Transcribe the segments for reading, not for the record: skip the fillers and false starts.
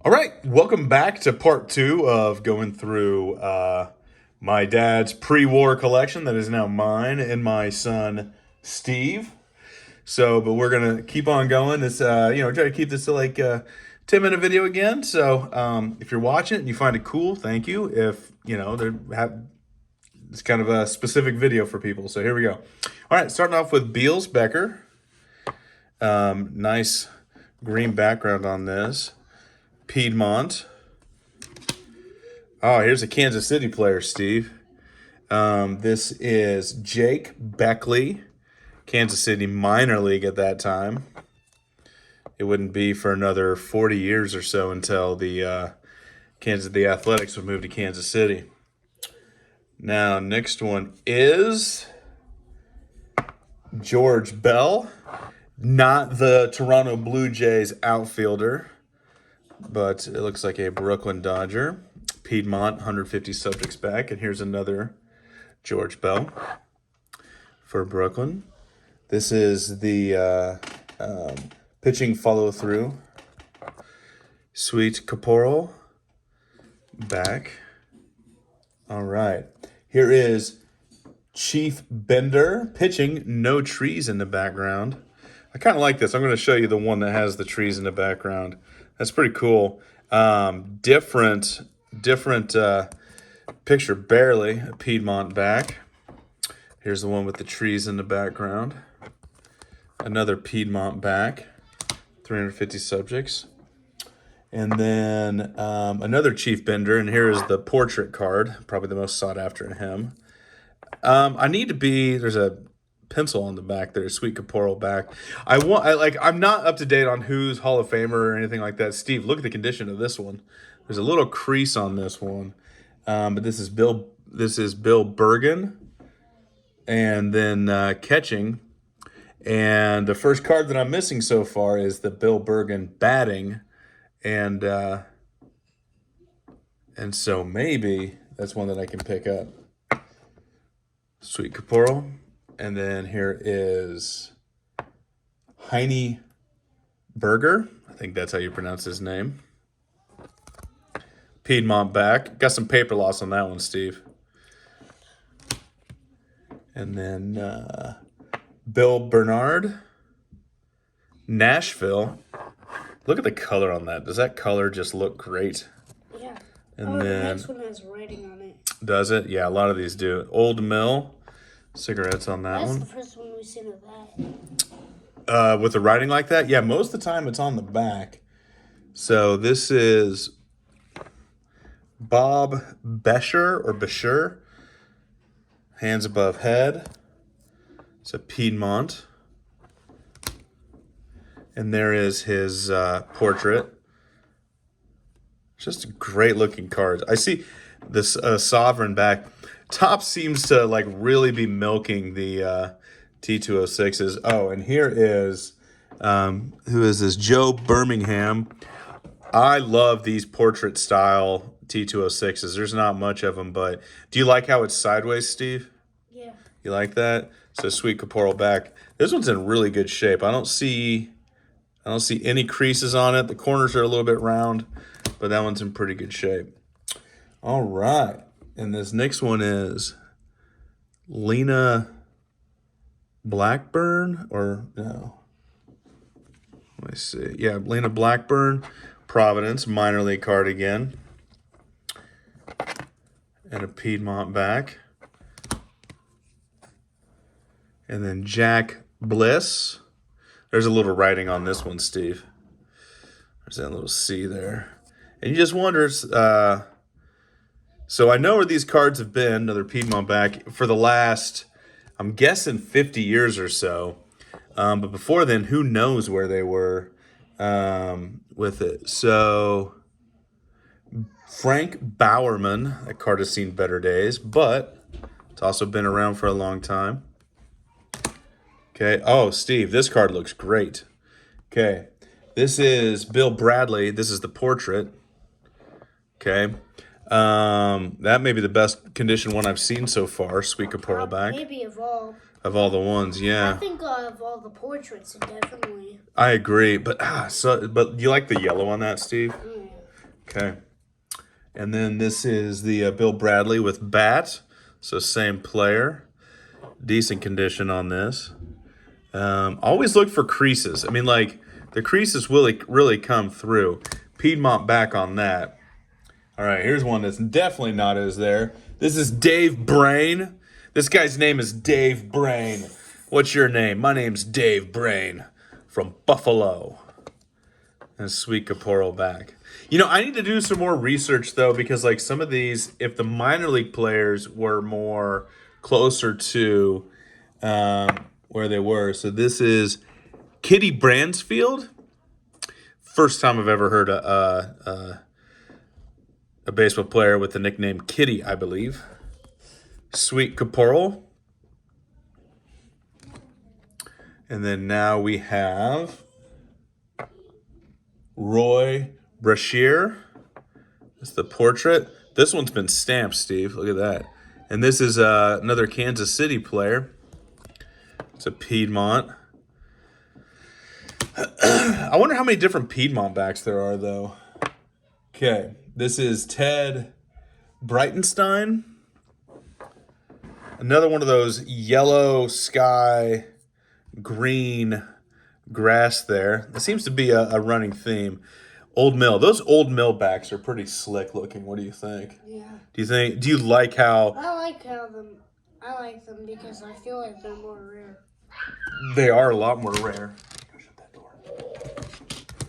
All right, welcome back to part two of going through my dad's pre-war collection that is now mine and my son Steve. But we're gonna keep on going. It's try to keep this to like 10-minute video again. If you're watching it and you find it cool, thank you. If it's kind of a specific video for people. So here we go. All right, starting off with Beals Becker. Nice green background on this. Piedmont. Oh, here's a Kansas City player, Steve. This is Jake Beckley, Kansas City minor league at that time. It wouldn't be for another 40 years or so until the Athletics would move to Kansas City. Now, next one is George Bell, not the Toronto Blue Jays outfielder, but it looks like a Brooklyn Dodger. Piedmont, 150 subjects back. And here's another George Bell for Brooklyn. This is the pitching follow-through. Sweet Caporal back. All right. Here is Chief Bender pitching, no trees in the background. I kind of like this. I'm going to show you the one that has the trees in the background. That's pretty cool. Different picture, barely. A Piedmont back. Here's the one with the trees in the background. Another Piedmont back. 350 subjects. And then another Chief Bender, and here is the portrait card, probably the most sought after in him. There's a pencil on the back there, Sweet Caporal back. I'm not up to date on who's Hall of Famer or anything like that. Steve, look at the condition of this one. There's a little crease on this one. But this is Bill Bergen. And then catching. And the first card that I'm missing so far is the Bill Bergen batting. And so maybe that's one that I can pick up. Sweet Caporal. And then here is Heine Berger. I think that's how you pronounce his name. Piedmont back. Got some paper loss on that one, Steve. And then Bill Bernard. Nashville. Look at the color on that. Does that color just look great? Yeah. And the then next one has writing on it. Does it? Yeah, a lot of these do. Old Mill. Cigarettes on that That's one. the first one we've seen of that. With the writing like that? Yeah, most of the time it's on the back. So this is Bob Besher. Hands above head. It's a Piedmont. And there is his portrait. Just great looking cards. I see this Sovereign back. Top seems to like really be milking the T206s. Oh, and here is who is this? Joe Birmingham. I love these portrait style T206s. There's not much of them, but do you like how it's sideways, Steve? Yeah. You like that? So Sweet Caporal back. This one's in really good shape. I don't see any creases on it. The corners are a little bit round, but that one's in pretty good shape. All right. And this next one is Lena Blackburn, or no. Let me see. Yeah, Lena Blackburn, Providence, minor league card again. And a Piedmont back. And then Jack Bliss. There's a little writing on this one, Steve. There's that little C there. And you just wonder, so I know where these cards have been, another Piedmont back, for the last, I'm guessing 50 years or so. But before then, who knows where they were with it. So Frank Bowerman, that card has seen better days, but it's also been around for a long time. Okay. Oh, Steve, this card looks great. Okay. This is Bill Bradley. This is the portrait. Okay. That may be the best condition one I've seen so far. Sweet Caporal back. Maybe of all. Of all the ones, yeah. I think of all the portraits, definitely. I agree, but you like the yellow on that, Steve? Okay. And then this is the Bill Bradley with bat. So same player. Decent condition on this. Always look for creases. I mean, like, the creases really come through. Piedmont back on that. All right, here's one that's definitely not as there. This is Dave Brain. This guy's name is Dave Brain. What's your name? My name's Dave Brain from Buffalo. And Sweet Caporal back. You know, I need to do some more research, though, because, like, some of these, if the minor league players were more closer to where they were. So this is Kitty Bransfield. First time I've ever heard a baseball player with the nickname Kitty, I believe. Sweet Caporal. And then now we have Roy Brashear. That's the portrait. This one's been stamped, Steve. Look at that. And this is another Kansas City player. It's a Piedmont. I wonder how many different Piedmont backs there are, though. Okay, this is Ted Breitenstein. Another one of those yellow sky, green grass there. That seems to be a running theme. Old Mill. Those Old Mill backs are pretty slick looking. What do you think? Yeah. Do you like how I like them because I feel like they're more rare. they are a lot more rare? Shut that door.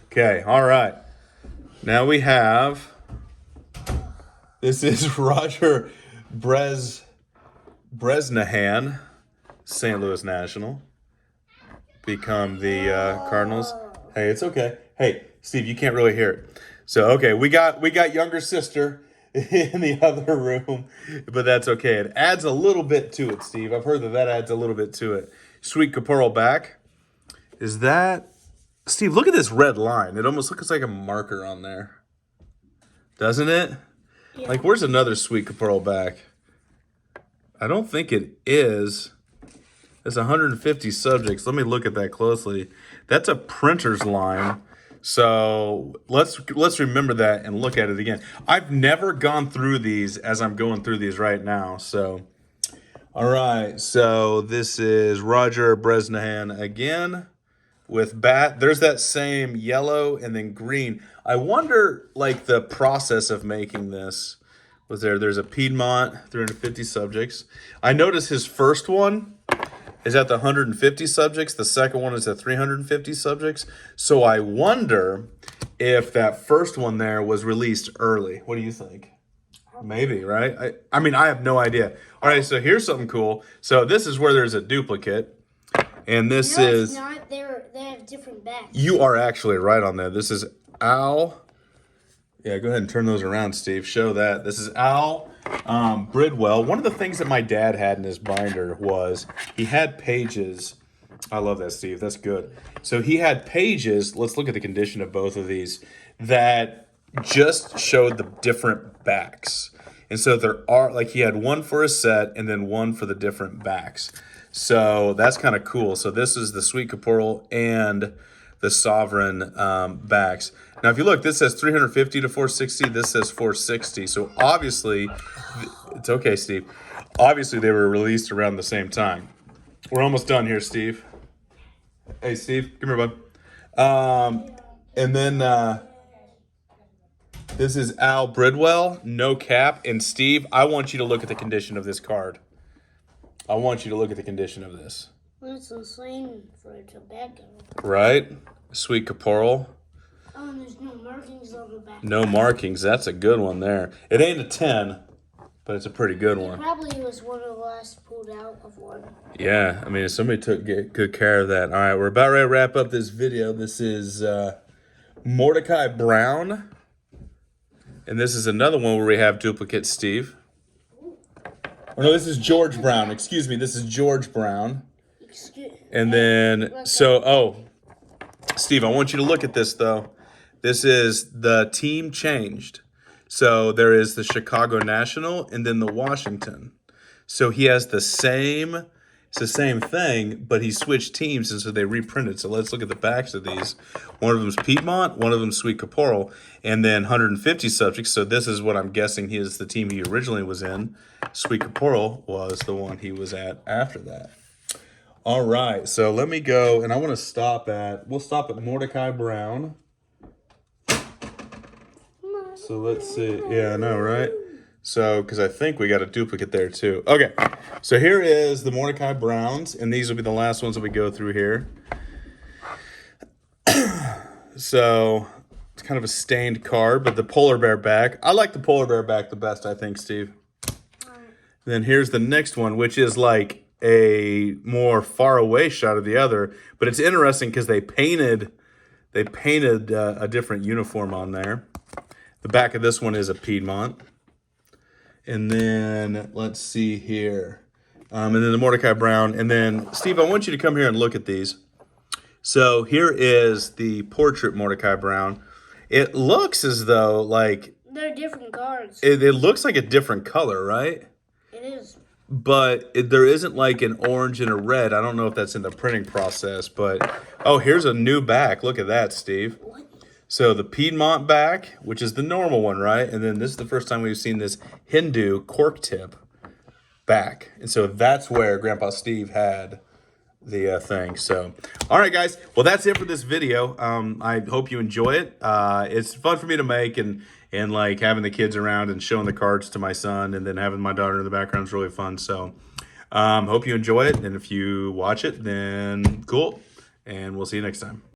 Okay, all right. Now we have, this is Roger Bresnahan, St. Louis National. Become the Cardinals. Hey, it's okay. Hey, Steve, you can't really hear it. So, okay, we got younger sister in the other room, but that's okay. It adds a little bit to it, Steve. I've heard that adds a little bit to it. Sweet Caporal back. Is that... Steve, look at this red line. It almost looks like a marker on there. Doesn't it? Yeah. Like, where's another Sweet Caporal back? I don't think it is. It's 150 subjects. Let me look at that closely. That's a printer's line. So let's remember that and look at it again. I've never gone through these as I'm going through these right now. So, all right. So this is Roger Bresnahan again with bat. There's that same yellow and then green. I wonder, like, the process of making this. Was there's a Piedmont, 350 subjects. I noticed his first one is at the 150 subjects. The second one is at 350 subjects. So I wonder if that first one there was released early. What do you think? Maybe, right? I mean, I have no idea. All right, so here's something cool. So this is where there's a duplicate. And this No, is... it's not. They have different backs. You are actually right on that. This is Al... Yeah, go ahead and turn those around, Steve. Show that. This is Al Bridwell. One of the things that my dad had in his binder was he had pages. I love that, Steve. That's good. So he had pages. Let's look at the condition of both of these that just showed the different backs. And so there are, like, he had one for a set and then one for the different backs. So that's kind of cool. So this is the Sweet Caporal and the Sovereign backs. Now, if you look, this says 350 to 460. This says 460. So obviously, it's okay, Steve. Obviously, they were released around the same time. We're almost done here, Steve. Hey, Steve, come here, bud. And then this is Al Bridwell, no cap. And Steve, I want you to look at the condition of this card. I want you to look at the condition of this. Well, it's the same for tobacco. Right? Sweet Caporal. Oh, and there's no markings on the back. No markings. That's a good one there. It ain't a 10, but it's a pretty good one. Probably was one of the last pulled out of one. Yeah, I mean, somebody took good care of that. All right, we're about ready to wrap up this video. This is Mordecai Brown. And this is another one where we have duplicate Steve. Oh, no, this is George Brown. Excuse me, this is George Brown. And then, Steve, I want you to look at this, though. This is the team changed. So there is the Chicago National and then the Washington. So he has the same It's the same thing, but he switched teams, and so they reprinted. So let's look at the backs of these. One of them's Piedmont, one of them's Sweet Caporal, and then 150 subjects. So this is what I'm guessing is the team he originally was in. Sweet Caporal was the one he was at after that. All right, so let me go, and I want to we'll stop at Mordecai Brown. So let's see. Yeah, I know, right? So, because I think we got a duplicate there too. Okay, so here is the Mordecai Browns, and these will be the last ones that we go through here. So, it's kind of a stained card, but the polar bear back. I like the polar bear back the best, I think, Steve. Then here's the next one, which is like a more far away shot of the other, but it's interesting because they painted a different uniform on there. The back of this one is a Piedmont. And then let's see here. And then the Mordecai Brown. And then, Steve, I want you to come here and look at these. So here is the portrait Mordecai Brown. It looks as though like They're different cards. it looks like a different color, right? It is. But there isn't like an orange and a red. I don't know if that's in the printing process, but oh, here's a new back. Look at that, Steve. What? So the Piedmont back, which is the normal one, right? And then this is the first time we've seen this Hindu cork tip back. And so that's where Grandpa Steve had the thing. So, all right, guys. Well, that's it for this video. I hope you enjoy it. It's fun for me to make, and like having the kids around and showing the cards to my son, and then having my daughter in the background is really fun. So, hope you enjoy it. And if you watch it, then cool. And we'll see you next time.